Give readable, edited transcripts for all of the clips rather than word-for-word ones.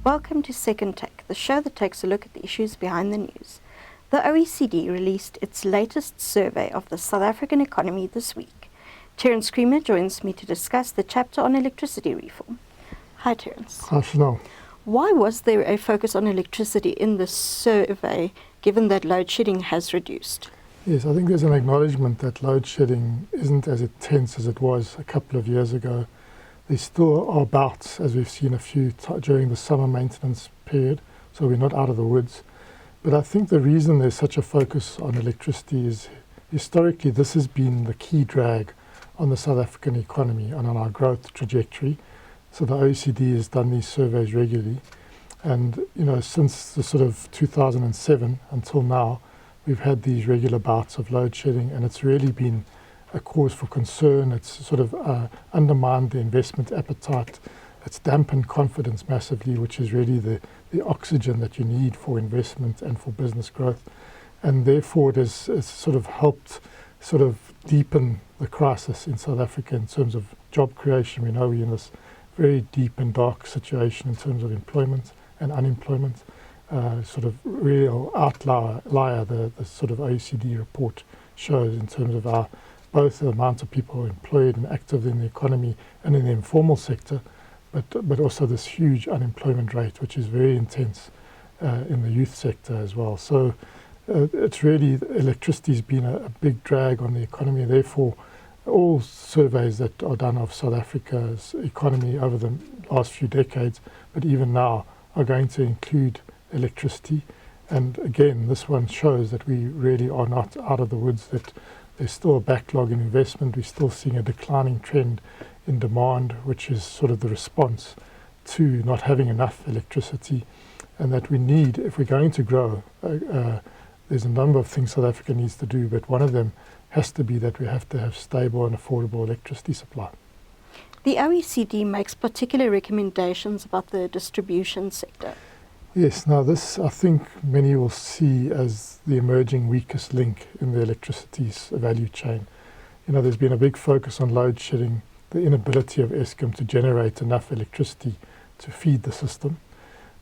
Welcome to Second Take, the show that takes a look at the issues behind the news. The OECD released its latest survey of the South African economy this week. Terence Creamer joins me to discuss the chapter on electricity reform. Hi, Terence. Hi, Chanel. Why was there a focus on electricity in this survey, given that load shedding has reduced? Yes, I think there's an acknowledgement that load shedding isn't as intense as it was a couple of years ago. There still are bouts, as we've seen a few during the summer maintenance period, so we're not out of the woods. But I think the reason there's such a focus on electricity is historically this has been the key drag on the South African economy and on our growth trajectory. So the OECD has done these surveys regularly. And, since the sort of 2007 until now, we've had these regular bouts of load shedding, and it's really been a cause for concern. It's sort of undermined the investment appetite. It's dampened confidence massively, which is really the oxygen that you need for investment and for business growth. And therefore, it has sort of helped sort of deepen the crisis in South Africa in terms of job creation. We know we're in this very deep and dark situation in terms of employment and unemployment. Sort of real outlier the sort of OECD report shows in terms of both the amount of people employed and active in the economy and in the informal sector, but also this huge unemployment rate, which is very intense in the youth sector as well. So it's really, electricity has been a big drag on the economy. Therefore, all surveys that are done of South Africa's economy over the last few decades, but even now, are going to include electricity. And again, this one shows that we really are not out of the woods, that there's still a backlog in investment. We're still seeing a declining trend in demand, which is sort of the response to not having enough electricity, and that we need, if we're going to grow, there's a number of things South Africa needs to do, but one of them has to be that we have to have stable and affordable electricity supply. The OECD makes particular recommendations about the distribution sector. Yes, now this I think many will see as the emerging weakest link in the electricity value chain. There's been a big focus on load shedding, the inability of Eskom to generate enough electricity to feed the system.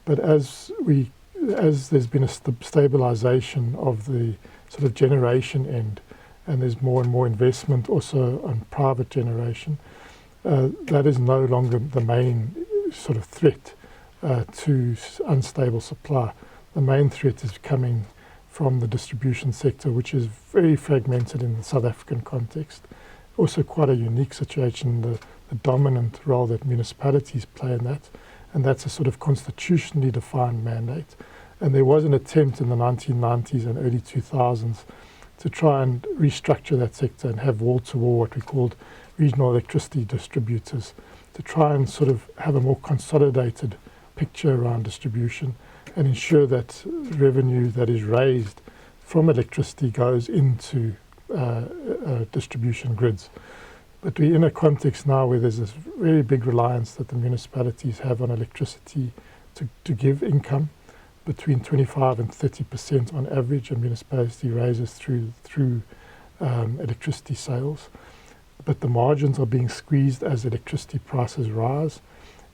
But as there's been a stabilization of the sort of generation end, and there's more and more investment also on private generation, that is no longer the main sort of threat to unstable supply. The main threat is coming from the distribution sector, which is very fragmented in the South African context. Also quite a unique situation, the dominant role that municipalities play in that, and that's a sort of constitutionally defined mandate. And there was an attempt in the 1990s and early 2000s to try and restructure that sector and have wall-to-wall what we called regional electricity distributors, to try and sort of have a more consolidated picture around distribution and ensure that revenue that is raised from electricity goes into distribution grids. But we're in a context now where there's this really big reliance that the municipalities have on electricity to give income. Between 25 and 30% on average a municipality raises through electricity sales. But the margins are being squeezed as electricity prices rise.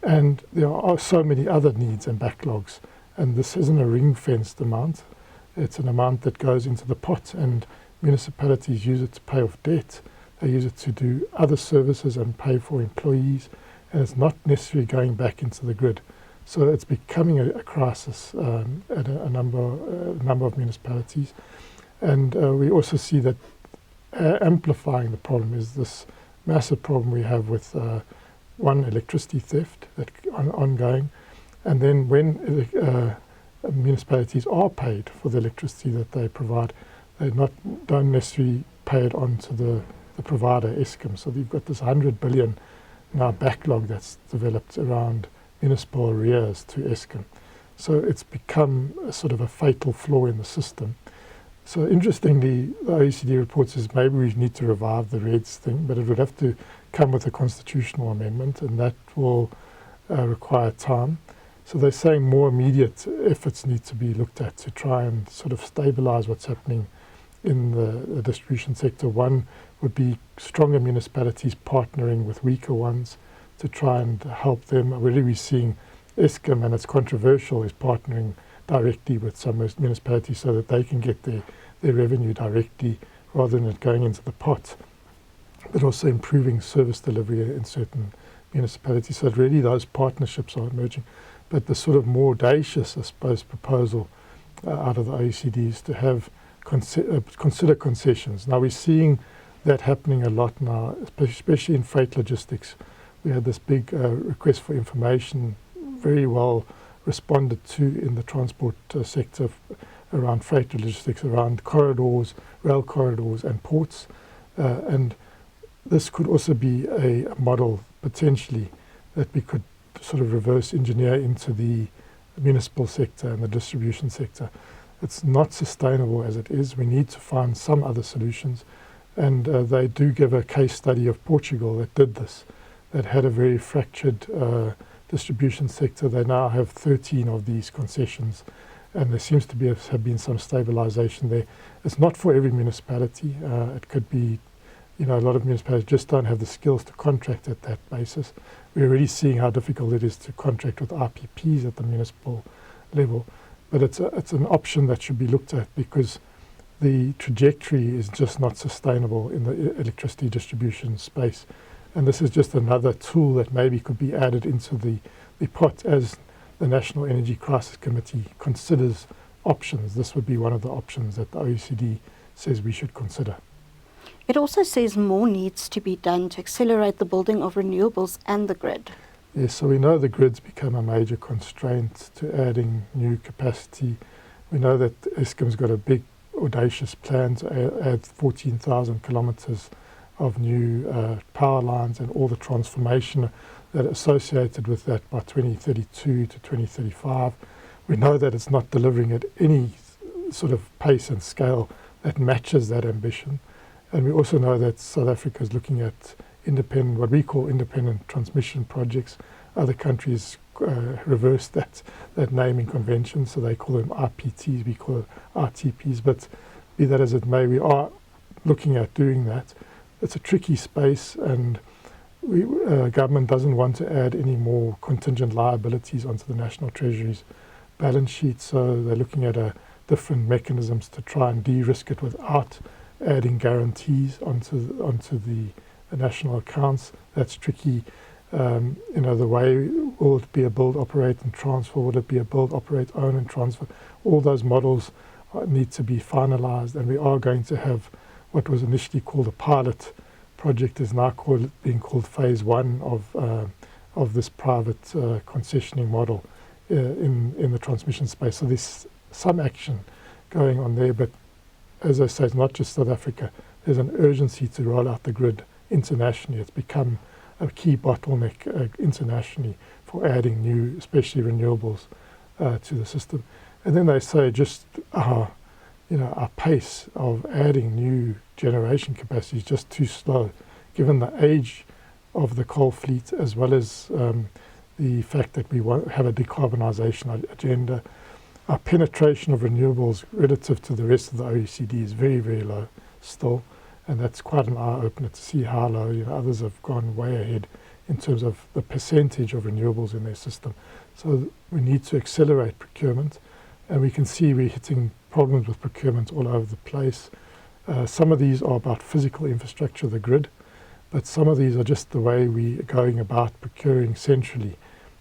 And there are so many other needs and backlogs. And this isn't a ring-fenced amount. It's an amount that goes into the pot, and municipalities use it to pay off debt. They use it to do other services and pay for employees. And it's not necessarily going back into the grid. So it's becoming a crisis at a number of municipalities. And we also see that amplifying the problem is this massive problem we have with one, electricity theft that ongoing, and then when municipalities are paid for the electricity that they provide, they don't necessarily pay it on to the provider, Eskom. So you've got this 100 billion now backlog that's developed around municipal arrears to Eskom. So it's become a sort of a fatal flaw in the system. So interestingly, the OECD report says maybe we need to revive the REDS thing, but it would have to come with a constitutional amendment, and that will require time. So they're saying more immediate efforts need to be looked at to try and sort of stabilize what's happening in the distribution sector. One would be stronger municipalities partnering with weaker ones to try and help them. Really, we're seeing Eskom, and it's controversial, is partnering directly with some municipalities so that they can get their revenue directly rather than it going into the pot, but also improving service delivery in certain municipalities. So really those partnerships are emerging. But the sort of more audacious, I suppose, proposal out of the OECD is to have consider concessions. Now we're seeing that happening a lot now, especially in freight logistics. We had this big request for information, very well responded to in the transport sector around freight logistics, around corridors, rail corridors and ports. And this could also be a model potentially that we could sort of reverse engineer into the municipal sector and the distribution sector. It's not sustainable as it is. We need to find some other solutions. And they do give a case study of Portugal that did this, that had a very fractured distribution sector. They now have 13 of these concessions, and there seems to have been some stabilization there. It's not for every municipality. It could be, a lot of municipalities just don't have the skills to contract at that basis. We're already seeing how difficult it is to contract with RPPs at the municipal level. But it's an option that should be looked at, because the trajectory is just not sustainable in the electricity distribution space. And this is just another tool that maybe could be added into the pot as the National Energy Crisis Committee considers options. This would be one of the options that the OECD says we should consider. It also says more needs to be done to accelerate the building of renewables and the grid. Yes, so we know the grid's become a major constraint to adding new capacity. We know that Eskom's got a big, audacious plan to add 14,000 kilometres of new power lines and all the transformation that associated with that by 2032 to 2035. We know that it's not delivering at any sort of pace and scale that matches that ambition. And we also know that South Africa is looking at what we call independent transmission projects. Other countries reverse that naming convention, so they call them RPTs, we call it RTPs. But be that as it may, we are looking at doing that. It's a tricky space, and government doesn't want to add any more contingent liabilities onto the National Treasury's balance sheet, so they're looking at different mechanisms to try and de-risk it without adding guarantees onto the national accounts. That's tricky. The way, will it be a build, operate and transfer? Will it be a build, operate, own and transfer? All those models need to be finalized, and we are going to have what was initially called a pilot project is now being called phase one of this private concessioning model in the transmission space. So there's some action going on there, but as I say, it's not just South Africa. There's an urgency to roll out the grid internationally. It's become a key bottleneck internationally for adding new, especially renewables, to the system. And then they say just our pace of adding new generation capacity is just too slow, given the age of the coal fleet, as well as the fact that we have a decarbonisation agenda. Our penetration of renewables relative to the rest of the OECD is very, very low still, and that's quite an eye-opener to see how low. Others have gone way ahead in terms of the percentage of renewables in their system. So we need to accelerate procurement, and we can see we're hitting problems with procurement all over the place. Some of these are about physical infrastructure, the grid, but some of these are just the way we're going about procuring centrally,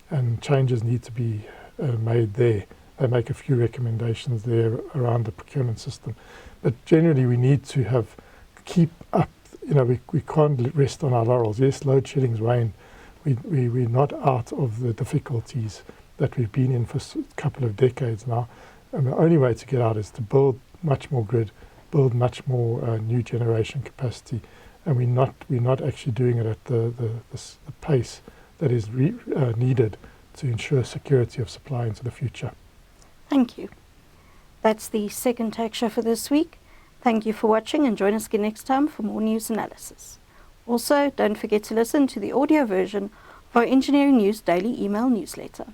and changes need to be made there. They make a few recommendations there around the procurement system. But generally we need to keep up, we can't rest on our laurels. Yes, load shedding's waned. We're not out of the difficulties that we've been in for a couple of decades now. And the only way to get out is to build much more grid, build much more new generation capacity. And we're not actually doing it at the pace that is needed to ensure security of supply into the future. Thank you. That's the second Tech Show for this week. Thank you for watching, and join us again next time for more news analysis. Also, don't forget to listen to the audio version of our Engineering News Daily email newsletter.